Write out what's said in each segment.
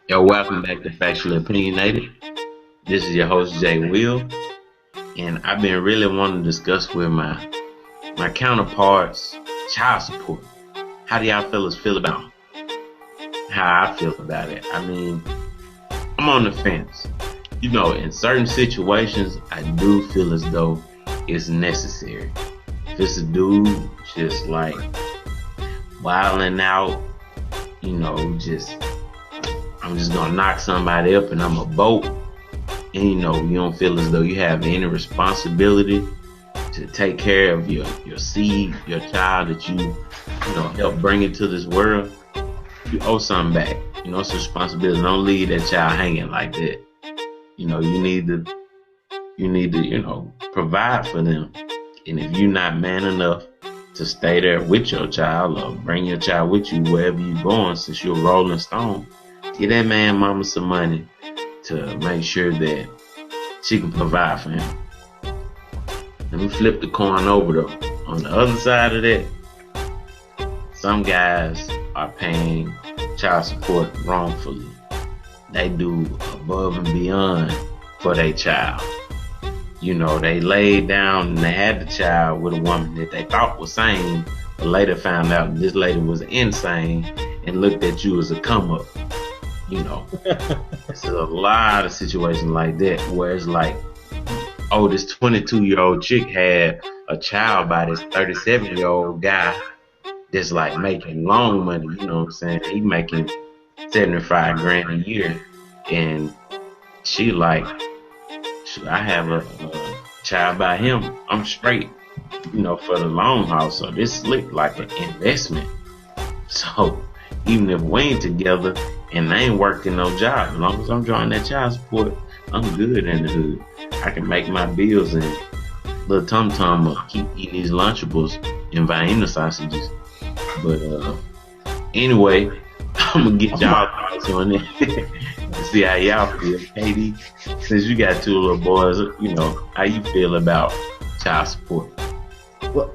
Yo, welcome back to Factually Opinionated. This is your host Jay Will, and I've been really wanting to discuss with my counterparts child support. How do y'all fellas feel about how I feel about it? I mean, I'm on the fence. You know, in certain situations, I do feel as though it's necessary. If it's a dude just like wilding out, just I'm just gonna knock somebody up and I'm a boat, and you don't feel as though you have any responsibility to take care of your seed, your child that you help bring into this world. You owe something back. It's a responsibility. Don't leave that child hanging like that. You need to provide for them. And if you're not man enough to stay there with your child or bring your child with you wherever you're going, since you're a rolling stone, give that man mama some money to make sure that she can provide for him. Let me flip the coin over though. On the other side of that, some guys are paying child support wrongfully. They do above and beyond for their child. They laid down and they had the child with a woman that they thought was sane, but later found out this lady was insane and looked at you as a come up. There's a lot of situations like that where it's like, oh, this 22-year-old chick had a child by this 37-year-old guy that's like making long money. You know what I'm saying? He making 75 grand a year, and she like, I have a child by him. I'm straight, for the long haul. So this looked like an investment. So even if we ain't together and I ain't working no job, as long as I'm drawing that child support, I'm good in the hood. I can make my bills and little tum tum keep eating these Lunchables and Vienna sausages. But anyway, I'm gonna get y'all thoughts on it and see how y'all feel. Katie, since you got two little boys, how you feel about child support? Well,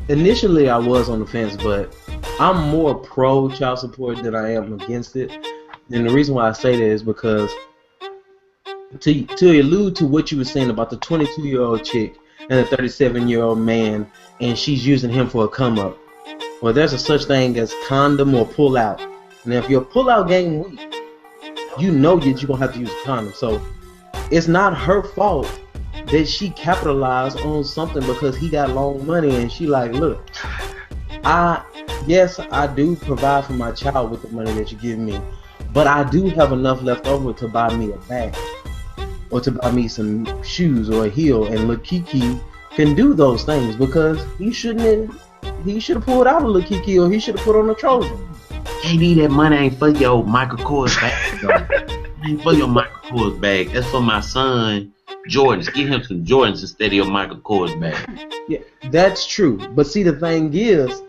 initially I was on the fence, but I'm more pro child support than I am against it. And the reason why I say that is because to allude to what you were saying about the 22-year-old chick and the 37-year-old man, and she's using him for a come up. Well, there's a such thing as condom or pull out. And if your pull out game weak, you know that you're gonna have to use a condom. So it's not her fault that she capitalized on something because he got long money and she like, look, yes, I do provide for my child with the money that you give me, but I do have enough left over to buy me a bag or to buy me some shoes or a heel, and Lil Kiki can do those things because he should have pulled out a Lil Kiki, or he should have put on a Trojan. KD, that money ain't for your Michael Kors bag, though. It ain't for your Michael Kors bag. That's for my son, Jordans. Give him some Jordans instead of your Michael Kors bag. Yeah, that's true. But see, the thing is,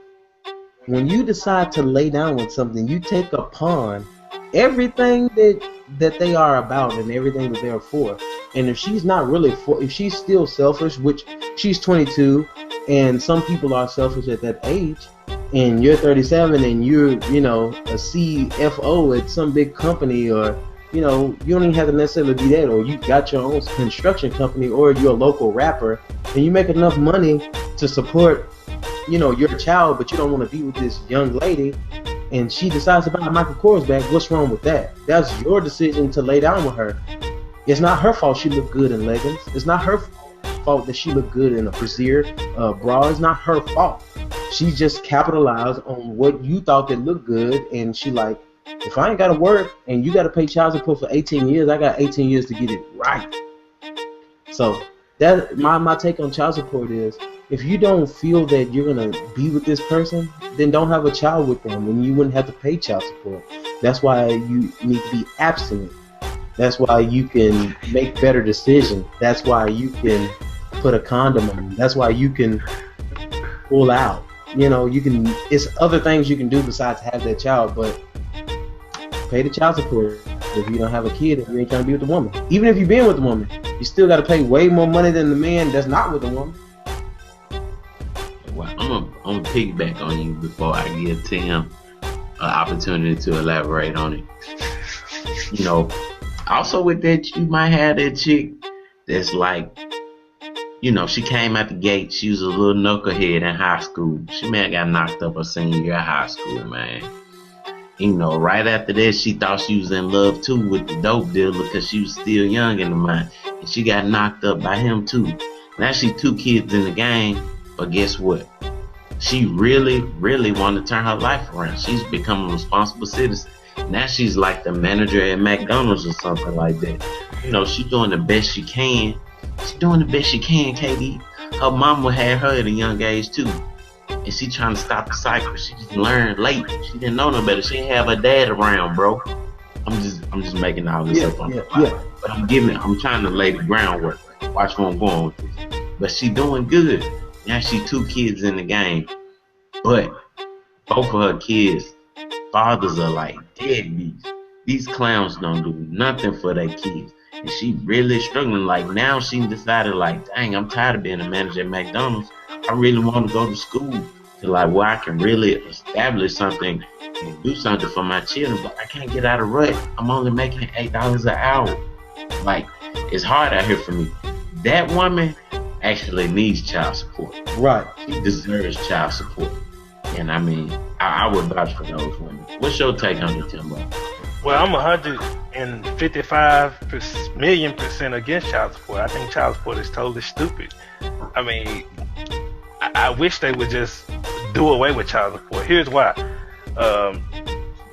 when you decide to lay down with something, you take upon everything that they are about and everything that they're for. And if she's not really if she's still selfish, which she's 22, and some people are selfish at that age, and you're 37 and you're, a CFO at some big company, or, you don't even have to necessarily be that, or you got your own construction company, or you're a local rapper, and you make enough money to support, your child, but you don't want to be with this young lady, and she decides to buy a Michael Kors bag. What's wrong with that? That's your decision to lay down with her. It's not her fault she looked good in leggings. It's not her fault that she looked good in a brassiere bra. It's not her fault. She just capitalized on what you thought that looked good, and she like, if I ain't got to work and you got to pay child support for 18 years, I got 18 years to get it right. So that my take on child support is, if you don't feel that you're gonna be with this person, then don't have a child with them, and you wouldn't have to pay child support. That's why you need to be abstinent. That's why you can make better decisions. That's why you can put a condom on. That's why you can pull out. It's other things you can do besides have that child, but pay the child support if you don't have a kid and you ain't trying to be with the woman. Even if you've been with the woman, you still got to pay way more money than the man that's not with the woman. Well, I'm gonna piggyback on you before I give Tim an opportunity to elaborate on it. You know, also with that, you might have that chick that's like, you know, she came out the gate. She was a little knucklehead in high school. She may have got knocked up her senior year of high school, man. You know, right after that, she thought she was in love too with the dope dealer because she was still young in the mind. And she got knocked up by him too. Now she 2 kids in the game, but guess what? She really, really wanted to turn her life around. She's become a responsible citizen. Now she's like the manager at McDonald's or something like that. You know, she's doing the best she can. She's doing the best she can, KD. Her mama had her at a young age too. And she trying to stop the cycle. She just learned late. She didn't know no better. She didn't have her dad around, bro. I'm just making all this up on the fly. But I'm trying to lay the groundwork. Watch where I'm going with this. But she doing good. Now she 2 kids in the game. But both of her kids, fathers are like deadbeats. These clowns don't do nothing for their kids. And she really struggling. Like now she decided like, dang, I'm tired of being a manager at McDonald's. I really want to go to school to like where I can really establish something and do something for my children, but I can't get out of rut. I'm only making $8 an hour. Like, it's hard out here for me. That woman actually needs child support. Right. She deserves child support. And I mean, I would vouch for those women. What's your take on it, Timbo? Well, I'm 155 million% against child support. I think child support is totally stupid. I mean, I wish they would just do away with child support. Here's why.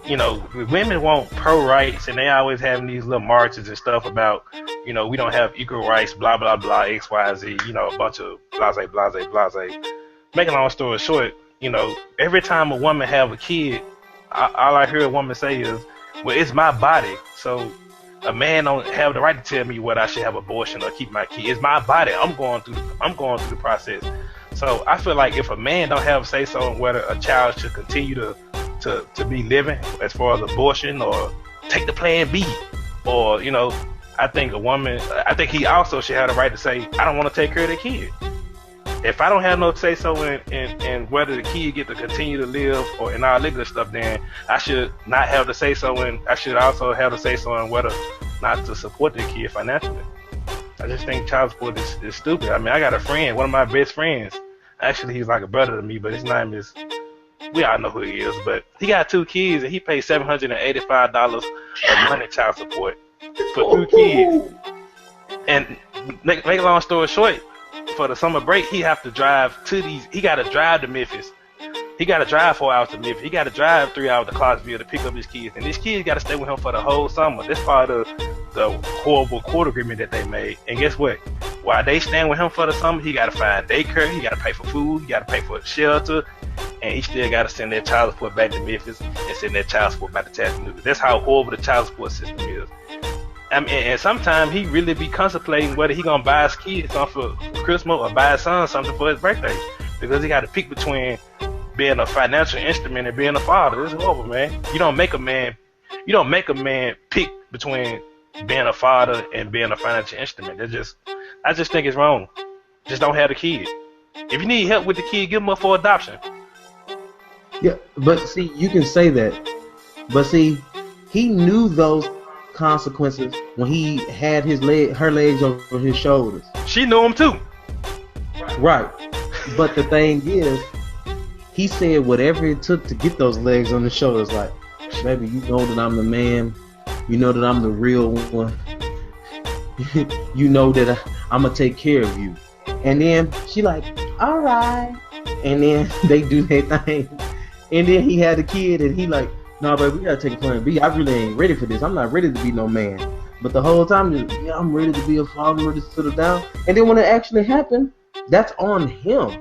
You know, women want pro rights, and they always having these little marches and stuff about, you know, we don't have equal rights, blah, blah, blah, X, Y, Z, you know, a bunch of blase, blase, blase. Making a long story short, you know, every time a woman have a kid, all I hear a woman say is, well, it's my body, so a man don't have the right to tell me whether I should have abortion or keep my kid. It's my body. I'm going through the process. So I feel like if a man don't have a say so on whether a child should continue to be living as far as abortion or take the plan B, or, you know, I think he also should have the right to say, I don't want to take care of the kid. If I don't have no say so in whether the kid get to continue to live or in all that good stuff, then I should not have the say so, and I should also have the say so on whether not to support the kid financially. I just think child support is stupid. I mean, I got a friend, one of my best friends. Actually, he's like a brother to me, but his name is, we all know who he is, but he got 2 kids and he pays $785 a month child support for 2 kids. And make a long story short, for the summer break, he got to drive to Memphis. He got to drive 4 hours to Memphis. He got to drive 3 hours to Clarksville to pick up his kids. And these kids got to stay with him for the whole summer. That's part of the horrible court agreement that they made. And guess what? While they stand with him for the summer, he got to find daycare. He got to pay for food. He got to pay for shelter. And he still got to send their child support back to Memphis and send their child support back to Chattanooga. That's how horrible the child support system is. I mean, and sometimes he really be contemplating whether he gonna buy his kids something for Christmas or buy his son something for his birthday, because he got to pick between being a financial instrument and being a father. It's horrible, man. You don't make a man pick between being a father and being a financial instrument. I just think it's wrong. Just don't have the kid. If you need help with the kid, give him up for adoption. Yeah, but see, you can say that, but see, he knew those consequences when he had her legs over his shoulders. She knew him too. Right. But the thing is, he said whatever it took to get those legs on his shoulders. Like, baby, you know that I'm the man. You know that I'm the real one. You know that I'm gonna take care of you. And then she like, all right. And then they do their thing. And then he had a kid, and he like, no, baby, we gotta take a plan B. I really ain't ready for this. I'm not ready to be no man. But the whole time, yeah, I'm ready to be a father, ready to settle down. And then when it actually happened, that's on him.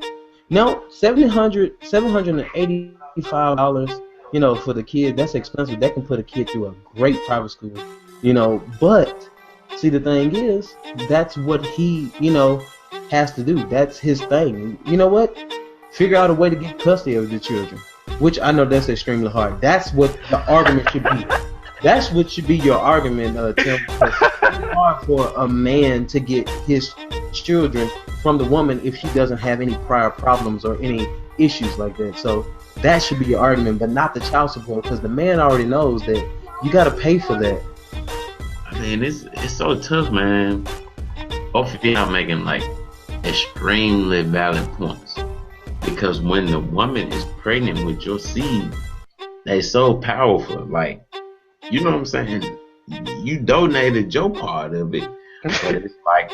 No, $785, you know, for the kid, that's expensive. That can put a kid through a great private school, you know. But see, the thing is, that's what he, you know, has to do. That's his thing. You know what? Figure out a way to get custody of the children. Which I know that's extremely hard. That's what the argument should be. That's what should be your argument, Tim. It's hard for a man to get his children from the woman if she doesn't have any prior problems or any issues like that. So that should be your argument, but not the child support, because the man already knows that you got to pay for that. Man, it's so tough, man. Both of y'all making like extremely valid points. Because when the woman is pregnant with your seed, they so powerful. Like, you know what I'm saying? You donated your part of it, but it's like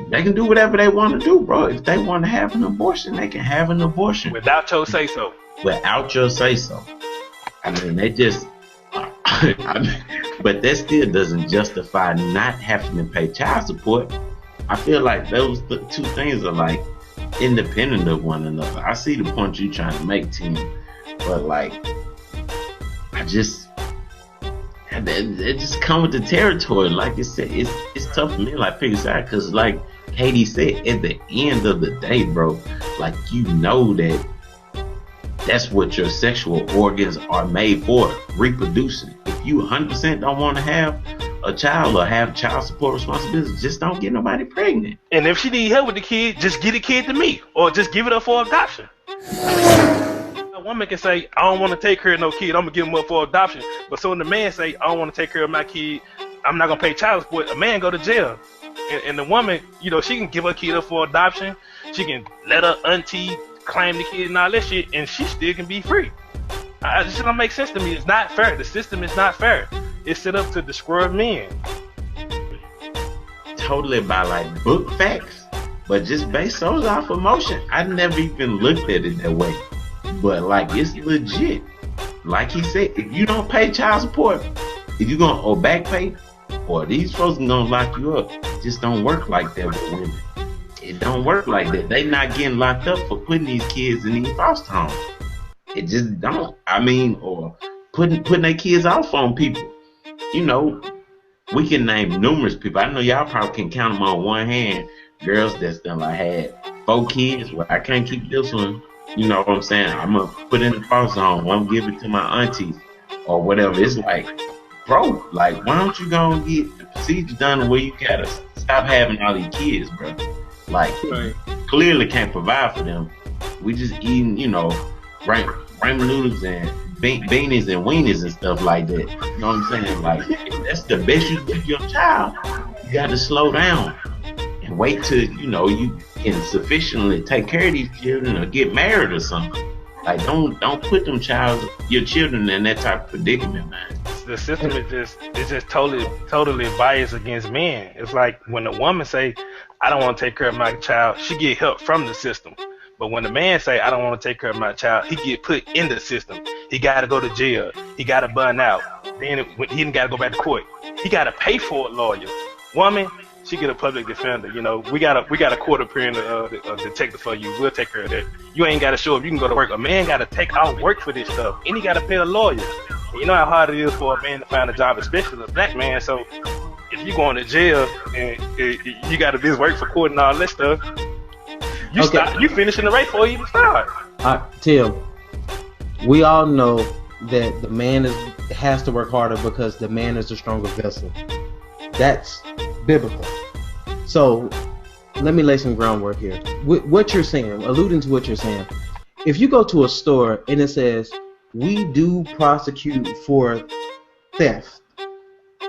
they can do whatever they want to do, bro. If they want to have an abortion, they can have an abortion without your say so. Without your say so. I mean, they just. But that still doesn't justify not having to pay child support. I feel like those two things are like independent of one another. I see the point you're trying to make, Tim, but like, it just come with the territory. Like you said, it's tough for me, like pick a side, because like Katie said, at the end of the day, bro, like you know that's what your sexual organs are made for, reproducing. If you 100% don't want to have a child or have child support responsibility, just don't get nobody pregnant. And if she need help with the kid, just get the kid to me, or just give it up for adoption. A woman can say, I don't want to take care of no kid, I'm gonna give him up for adoption. But so when the man say, I don't want to take care of my kid, I'm not gonna pay child support, a man go to jail. And the woman, you know, she can give her kid up for adoption, she can let her auntie claim the kid and all that shit, and she still can be free. It just don't make sense to me. It's not fair. The system is not fair. It's set up to destroy men. Totally by like book facts, but just based those off emotion. I never even looked at it that way. But like, it's legit. Like he said, if you don't pay child support, if you gonna owe back pay, or these folks are gonna lock you up. It just don't work like that with women. It don't work like that. They not getting locked up for putting these kids in these foster homes. It just don't. I mean, or putting their kids off on people. You know, we can name numerous people. I know y'all probably can count them on one hand. Girls that's done like had 4 kids. Well, I can't keep this one. You know what I'm saying? I'm gonna put in the foster home. I'm gonna give it to my aunties or whatever. It's like, bro, like, why don't you go and get the procedure done where you gotta stop having all these kids, bro? Like, right. Clearly can't provide for them. We just eating, you know, ramen noodles and beanies and weenies and stuff like that. You know what I'm saying? Like, if that's the best you give your child, you got to slow down and wait till, you know, you can sufficiently take care of these children or get married or something. Like, don't put your children in that type of predicament, man. The system is just totally biased against men. It's like when a woman say, I don't want to take care of my child, she get help from the system. But when the man say, I don't want to take care of my child, he get put in the system. He got to go to jail. He got to burn out. Then he didn't got to go back to court. He got to pay for a lawyer. Woman, she get a public defender. You know, we got a court appearing a detective for you. We'll take care of that. You ain't got to show up. You can go to work. A man got to take out work for this stuff, and he got to pay a lawyer. You know how hard it is for a man to find a job, especially a black man. So if you going to jail and you got to miss work for court and all that stuff, you finishing the race before you even start. Tim, we all know that the man has to work harder because the man is the stronger vessel. That's biblical. So let me lay some groundwork here. What you're saying, alluding to what you're saying, if you go to a store and it says, we do prosecute for theft,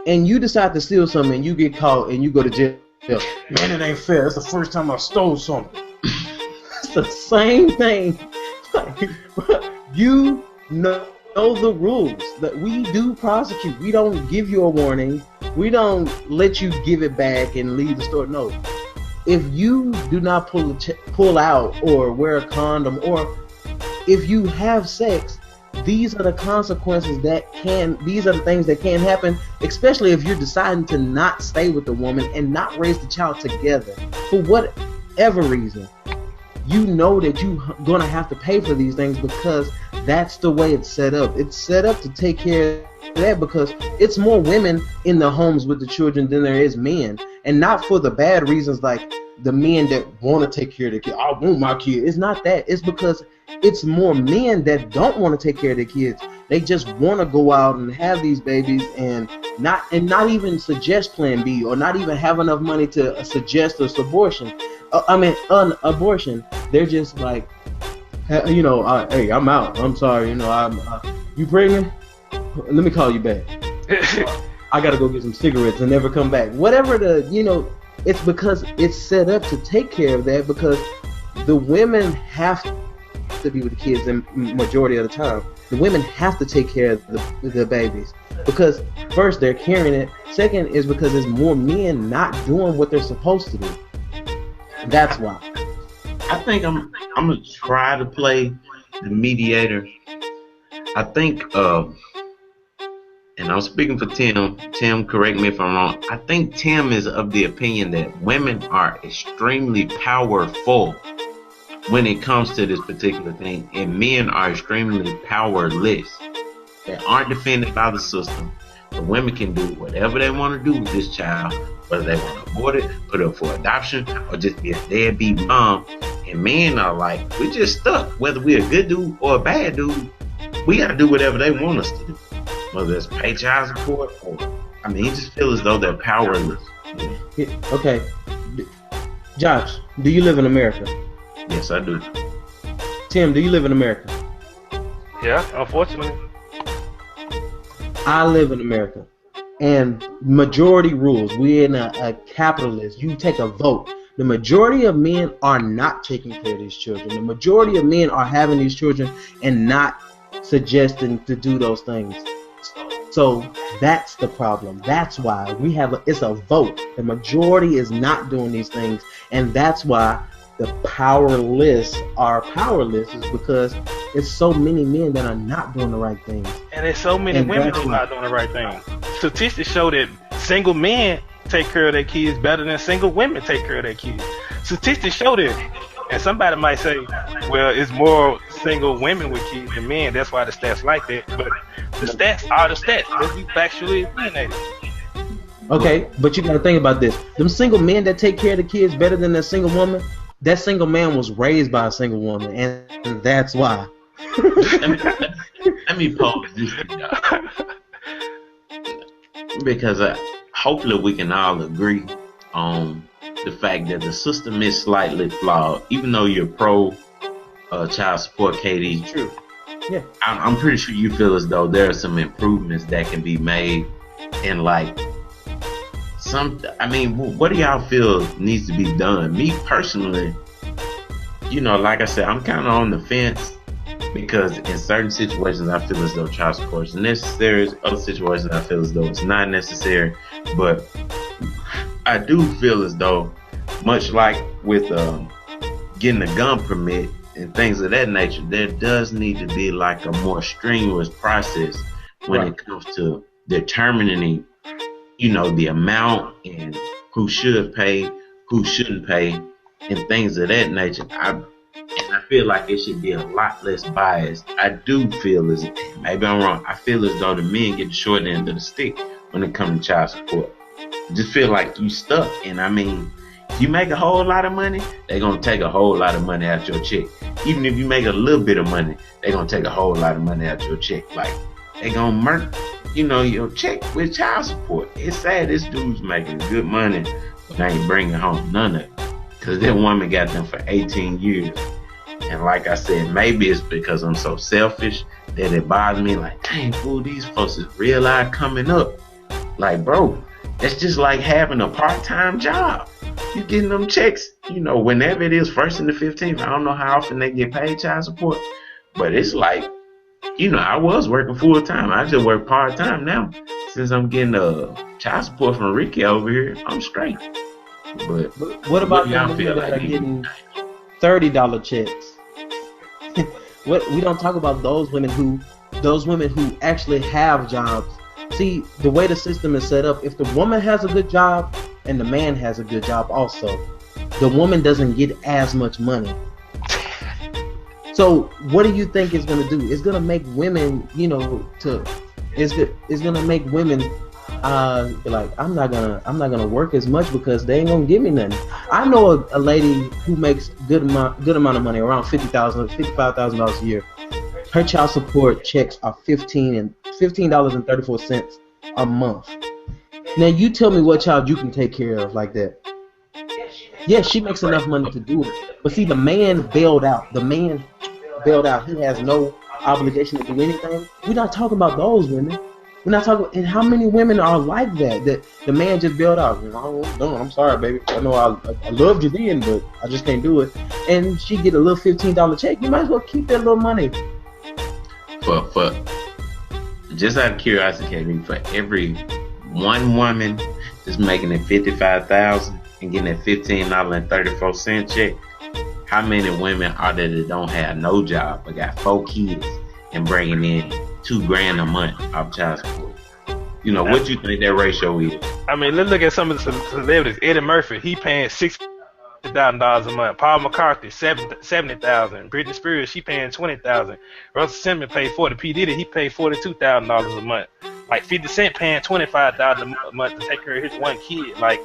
and you decide to steal something and you get caught and you go to jail, man, it ain't fair. It's the first time I stole something. It's the same thing. You know the rules that we do prosecute. We don't give you a warning. We don't let you give it back and leave the store. No. If you do not pull out or wear a condom, or if you have sex, these are the consequences these are the things that can happen, especially if you're deciding to not stay with the woman and not raise the child together for whatever reason. You know that you're going to have to pay for these things because that's the way it's set up. It's set up to take care of that because it's more women in the homes with the children than there is men. And not for the bad reasons like the men that want to take care of the kid. I want my kid. It's not that. It's because it's more men that don't want to take care of their kids. They just want to go out and have these babies and not even suggest Plan B, or not even have enough money to suggest an abortion. They're just like, you know, hey, I'm out. I'm sorry. You know, you pregnant? Let me call you back. I gotta go get some cigarettes and never come back. Whatever it's because it's set up to take care of that, because the women have to be with the kids the majority of the time. The women have to take care of the babies, because first they're carrying it. Second is because there's more men not doing what they're supposed to do. That's why. I think I'm gonna try to play the mediator. I think and I'm speaking for Tim. Tim, correct me if I'm wrong. I think Tim is of the opinion that women are extremely powerful when it comes to this particular thing, and men are extremely powerless. They aren't defended by the system. The women can do whatever they want to do with this child, whether they want to abort it, put up for adoption, or just be a deadbeat mom. And men are like, we're just stuck. Whether we're a good dude or a bad dude, we got to do whatever they want us to do. Whether it's pay child support or, he just feel as though they're powerless. Okay. Josh, do you live in America? Yes, I do. Tim, do you live in America? Yeah, unfortunately. I live in America. And majority rules. We're in a capitalist. You take a vote. The majority of men are not taking care of these children. The majority of men are having these children and not suggesting to do those things. So that's the problem. That's why it's a vote. The majority is not doing these things, and that's why the powerless are powerless, is because it's so many men that are not doing the right things. And there's so many women who are not doing the right thing. Statistics show that single men take care of their kids better than single women take care of their kids. Statistics show that. And somebody might say, well, it's more single women with kids than men. That's why the stats like that. But the stats are the stats. Let's be factually opinionated. Okay, but you got to think about this. Them single men that take care of the kids better than that single woman, that single man was raised by a single woman, and that's why. Let me pose this to y'all. Because hopefully we can all agree on the fact that the system is slightly flawed. Even though you're pro child support, KD, true. Yeah, I'm pretty sure you feel as though there are some improvements that can be made, and what do y'all feel needs to be done? Me personally, like I said, I'm kind of on the fence, because in certain situations I feel as though child support is necessary. Other situations I feel as though it's not necessary. But I do feel as though, much like with getting a gun permit and things of that nature, there does need to be like a more strenuous process when it comes to determining, the amount and who should pay, who shouldn't pay, and things of that nature. I feel like it should be a lot less biased. I do feel maybe I'm wrong, I feel as though the men get the short end of the stick when it comes to child support. Just feel like you stuck. And if you make a whole lot of money, they're gonna take a whole lot of money out your check. Even if you make a little bit of money, they're gonna take a whole lot of money out your check. Like, they gonna murk, your check with child support. It's sad this dude's making good money, but ain't bringing home none of it, because that woman got them for 18 years. And like I said, maybe it's because I'm so selfish that it bothers me. Like, dang, fool, these folks is real life coming up. Like, bro, that's just like having a part-time job. You getting them checks, whenever it is, 1st and the 15th. I don't know how often they get paid child support, but it's like, I was working full-time. I just work part-time now. Since I'm getting child support from Ricky over here, I'm straight. But what about the women that are getting $30 checks? We don't talk about those women who actually have jobs. See, the way the system is set up, if the woman has a good job and the man has a good job also, the woman doesn't get as much money. So what do you think it's going to do? It's going to make women, it's going to make women be like, I'm not gonna work as much because they ain't gonna give me nothing. I know a lady who makes good amount of money, around $55,000 a year. Her child support checks are $15.34 a month. Now you tell me what child you can take care of like that. Yes, she makes enough money to do it. But see, the man bailed out. He has no obligation to do anything. We're not talking about those women. We're not talking. And how many women are like that? That the man just bailed out. No, I'm sorry, baby. I know I loved you then, but I just can't do it. And she get a little $15 check. You might as well keep that little money. For just out of curiosity, Kevin, for every one woman that's making it $55,000 and getting that $15.34 check, how many women are there that don't have no job but got 4 kids and bringing in $2,000 a month off child support? You know, what you think that ratio is? I mean, let's look at some of the celebrities. Eddie Murphy, he paying $60,000 a month. Paul McCarthy, $70,000. Britney Spears, she paying $20,000. Russell Simmons paid $40,000. P Diddy, he paid $42,000 a month. Like 50 Cent paying $25,000 a month to take care of his one kid. Like,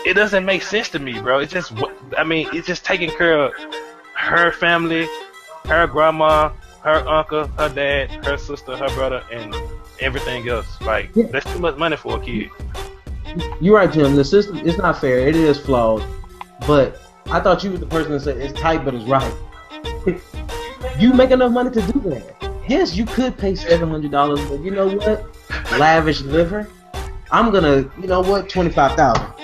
it doesn't make sense to me, bro. It's just, I mean, it's just taking care of her family, her grandma, her uncle, her dad, her sister, her brother, and everything else. Like, that's too much money for a kid. You're right, Jim. The system, it's not fair. It is flawed. But I thought you were the person that said it's tight, but it's right. You make enough money to do that. Yes, you could pay $700, but you know what? Lavish liver. I'm gonna, you know what? $25,000.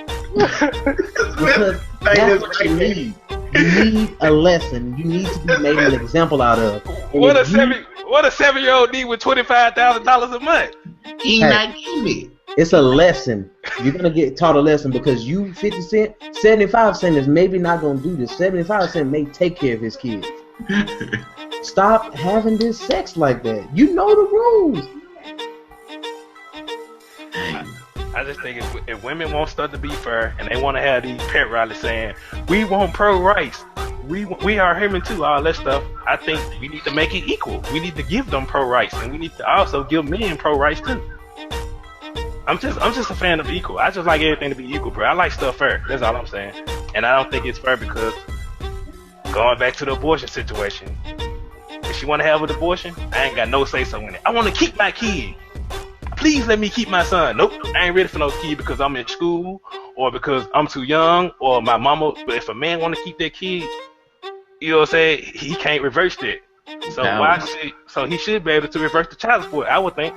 Because that's what you need. You need a lesson. You need to be made an example out of. What a 7-year-old need with $25,000 a month? He not getting it. It's a lesson. You're gonna get taught a lesson because you 50 Cent, 75 Cent is maybe not gonna do this. 75 Cent may take care of his kids. Stop having this sex like that. You know the rules. I just think if women want stuff to be fair and they want to have these pet rallies saying we want pro rights, we are human too, all that stuff, I think we need to make it equal. We need to give them pro rights, and we need to also give men pro rights too. I'm just a fan of equal. I just like everything to be equal, bro. I like stuff fair. That's all I'm saying. And I don't think it's fair because going back to the abortion situation, if she want to have an abortion, I ain't got no say so in it. I want to keep my kid. Please let me keep my son. Nope, I ain't ready for no kid because I'm in school or because I'm too young or my mama. But if a man want to keep that kid, you know what I'm saying, he can't reverse that. So so he should be able to reverse the child support, I would think.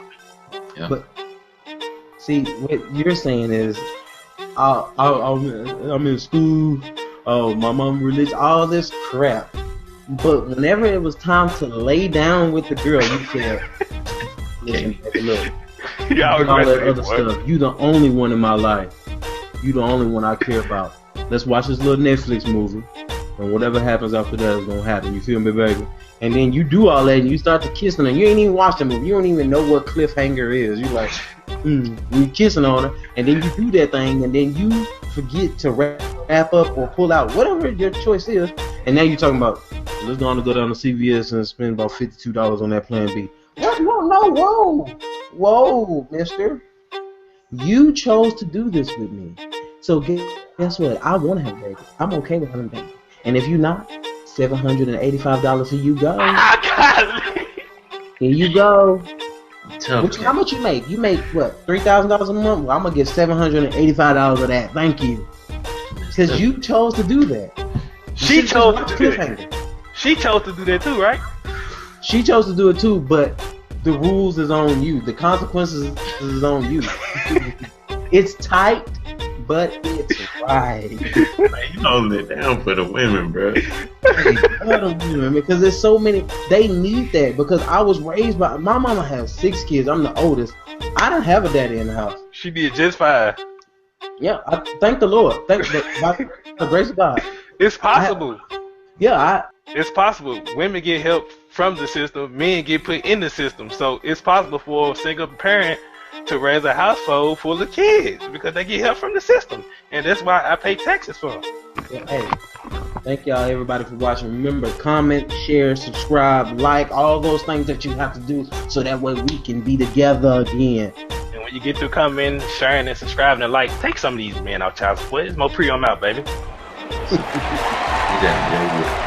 Yeah. But see, what you're saying is, I'm in school. Oh, my mom religious, all this crap. But whenever it was time to lay down with the girl, you said, "Listen, baby, look." All that other stuff. You the only one in my life. You the only one I care about. Let's watch this little Netflix movie, and whatever happens after that is gonna happen. You feel me, baby? And then you do all that, and you start to kissing her. You ain't even watched the movie. You don't even know what cliffhanger is. You like, you kissing on her, and then you do that thing, and then you forget to wrap up or pull out whatever your choice is, and now you're talking about let's go down to CVS and spend about $52 on that Plan B. What? No, whoa, mister. You chose to do this with me. So guess what? I want to have a baby. I'm okay with having a baby. And if you're not, $785 for you go. Here you go. How much you make? You make what? $3,000 a month? Well, I'm gonna get $785 of that. Thank you. Because you chose to do that. She chose to do that. She chose to do that too, right? She chose to do it too, but the rules is on you. The consequences is on you. It's tight, but it's right. Man, you holding it down for the women, bro. Because there's so many. They need that because I was raised by my mama has 6 kids. I'm the oldest. I didn't have a daddy in the house. She did just fine. Yeah, thank the Lord. By the grace of God. It's possible. It's possible. Women get help from the system. Men get put in the system. So it's possible for a single parent to raise a household full of kids because they get help from the system. And that's why I pay taxes for them. Yeah, hey, thank y'all everybody for watching. Remember, comment, share, subscribe, like, all those things that you have to do so that way we can be together again. And when you get through commenting, sharing, and subscribing and like, take some of these men out child support. It's more pre on out, baby. Yeah.